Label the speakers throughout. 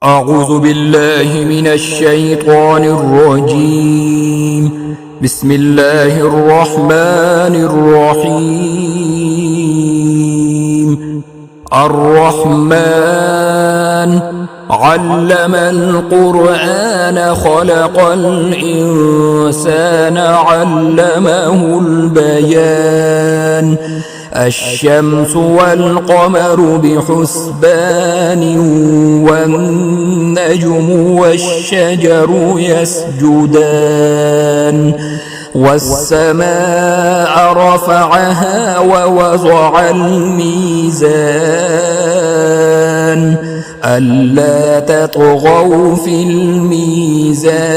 Speaker 1: أعوذ بالله من الشيطان الرجيم. بسم الله الرحمن الرحيم. الرحمن علم القرآن خلق الإنسان علمه البيان. الشمس والقمر بحسبان والنجم والشجر يسجدان والسماء رفعها ووضع الميزان ألا تطغوا في الميزان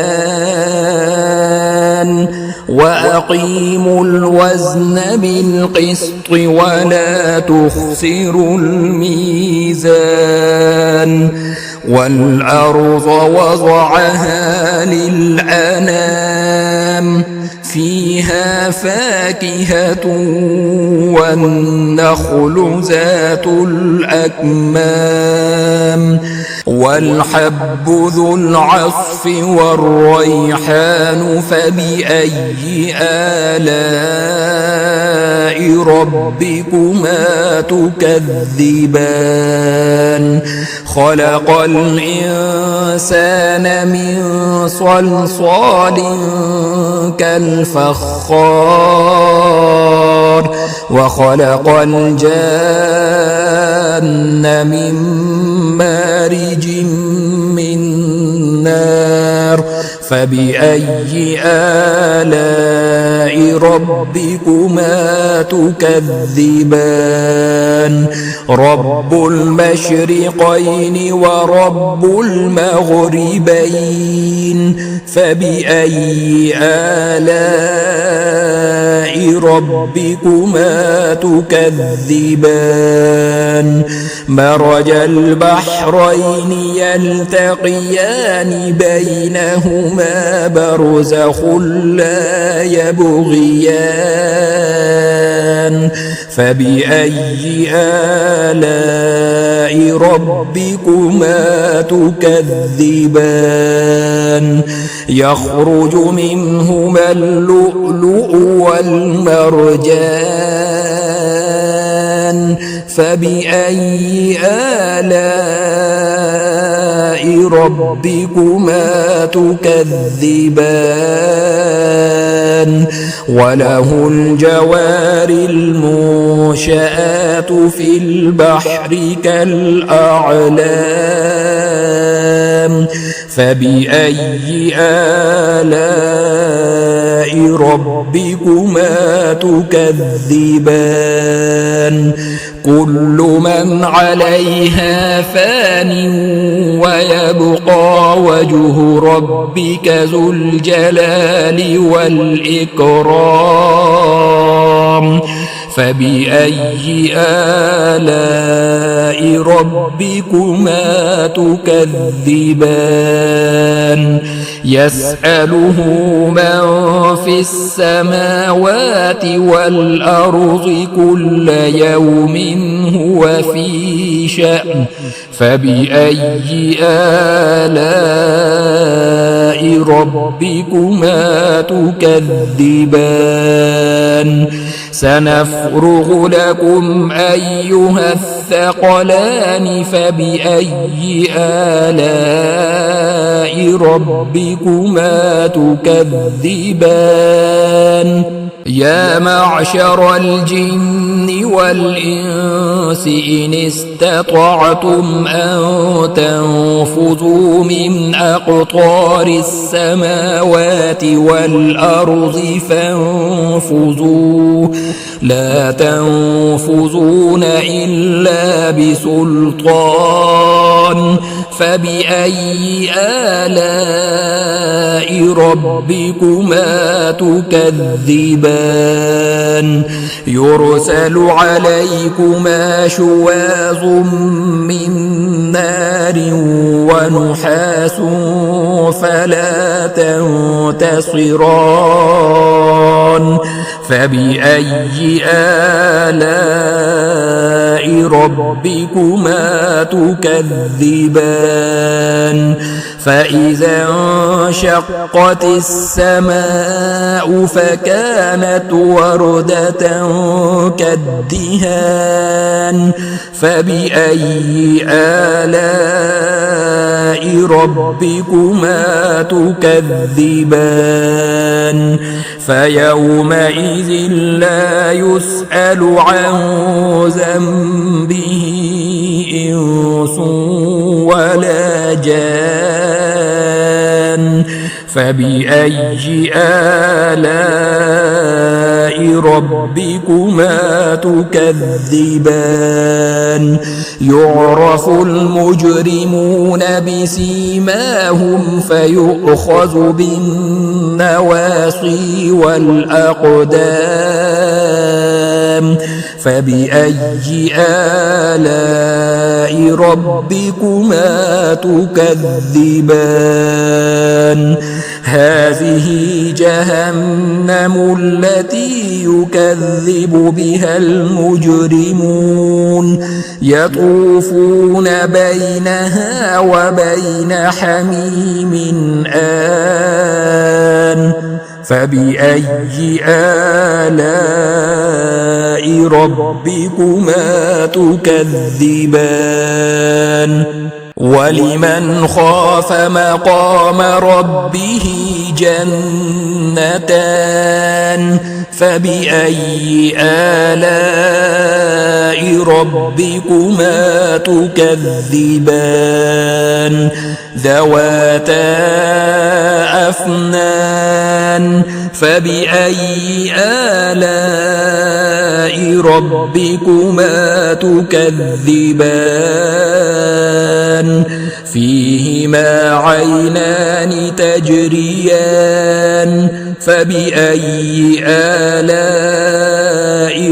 Speaker 1: وأقيموا الوزن بالقسط ولا تخسروا الميزان والأرض وضعها للأنام فيها فاكهة والنخل ذات الأكمام والحب ذو العصف والريحان فبأي آلاء ربكما تكذبان خلق الإنسان من صلصال كالفخار وخلق الجان من مارج من نار فبأي آلاء ربكما تكذبان رب المشرقين ورب المغربين فبأي آلاء ربكما تكذبان مرج البحرين يلتقيان بينهما برزخ لا يبغيان فبأي آلاء ربكما تكذبان يخرج منهما اللؤلؤ والمرجان فبأي آلاء ربكما تكذبان وله الجوار المنشآت في البحر كالأعلام فبأي آلاء ربكما تكذبان كل من عليها فان ويبقى وجه ربك ذو الجلال والإكرام فبأي آلاء ربكما تكذبان يسأله من في السماوات والأرض كل يوم هو في شأن فبأي آلاء ربكما تكذبان سنفرغ لكم أيها الثقلان فبأي آلاء ربكما تكذبان يا معشر الجن والإنس إن استطعتم أن تنفذوا من أقطار السماوات والأرض فانفذوا لا تنفذون إلا بسلطان فبأي آلاء ربكما تكذبان يرسل عليكما شواظ من نار ونحاس فلا تنتصران فبأي آلاء ربكما تكذبان فإذا انشقت السماء فكانت وردة كالدهان فبأي آلاء ربكما تكذبان فيومئذ لا يسأل عن ذنبه إنس ولا جان فبأي آلاء ربكما تكذبان يعرف المجرمون بسيماهم فيؤخذ بالنواصي والأقدام فبأي آلاء ربكما تكذبان هذه جهنم التي يكذب بها المجرمون يطوفون بينها وبين حميم آن فبأي آلاء ربكما تكذبان ولمن خاف مقام ربه جنتان فبأي آلاء ربكما تكذبان ذواتا أفنان فبأي آلاء ربكما تكذبان فيهما عينان تجريان فبأي آلاء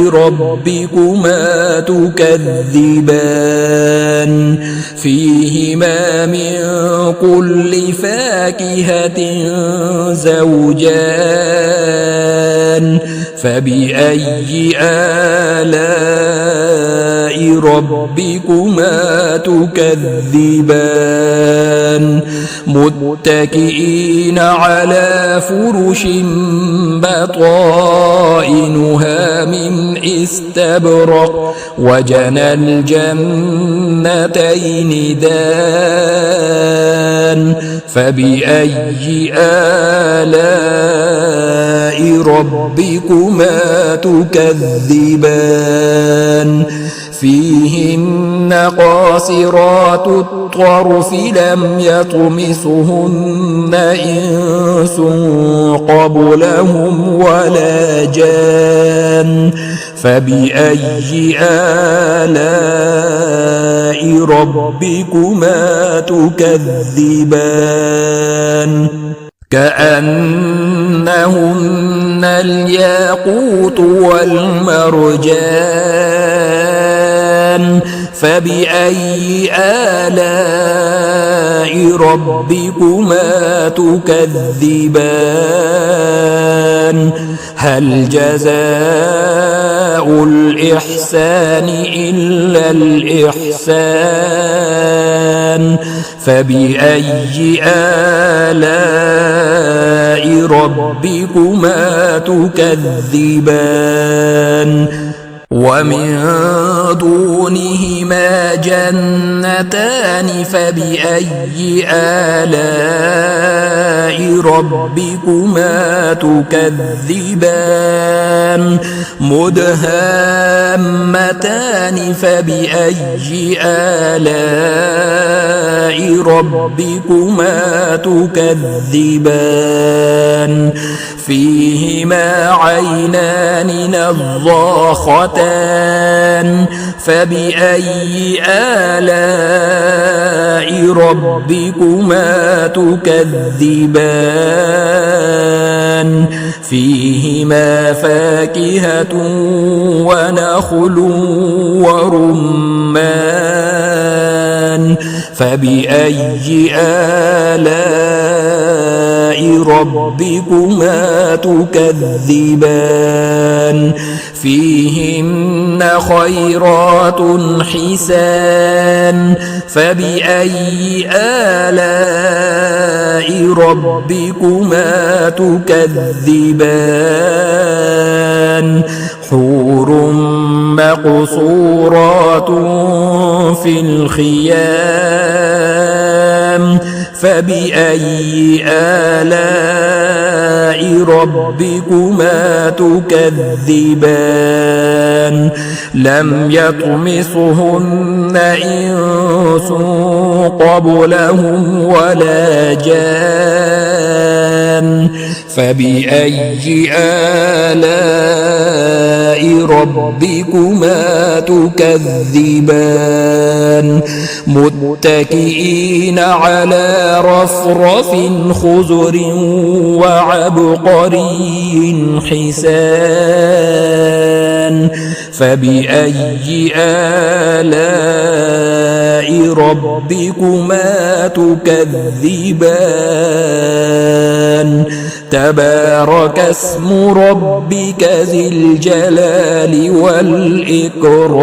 Speaker 1: ربكما تكذبان فيهما من كل فاكهة زوجان فبأي آلاء ربكما تكذبان متكئين على فرش بطائنها من استبرق وجنى الجنتين دان فبأي آلاء ربكما تكذبان فيهن قاصرات الطرف لم يطمثهن إنس قبلهم ولا جان فبأي آلاء ربكما تكذبان كأنهن الياقوت والمرجان فبأي آلاء ربكما تكذبان هل جزاء الإحسان إلا الإحسان فبأي آلاء ربكما تكذبان ومن دونهما جنتان فبأي آلاء ربكما تكذبان مدهامتان فبأي آلاء ربكما تكذبان فيهما عينان نضاختان فبأي آلاء ربكما تكذبان فيهما فاكهة ونخل ورمان فبأي آلاء ربكما تكذبان فيهن خيرات حسان فبأي آلاء ربكما تكذبان حور مقصورات في الخيام فبأي آلاء ربكما تكذبان لم يطمثهن إنس قبلهم ولا جان فبأي آلاء ربكما تكذبان متكئين على رفرف خضر وعبقري حسان فبأي آلاء ربكما تكذبان تبارك اسم ربك ذي الجلال والإكرام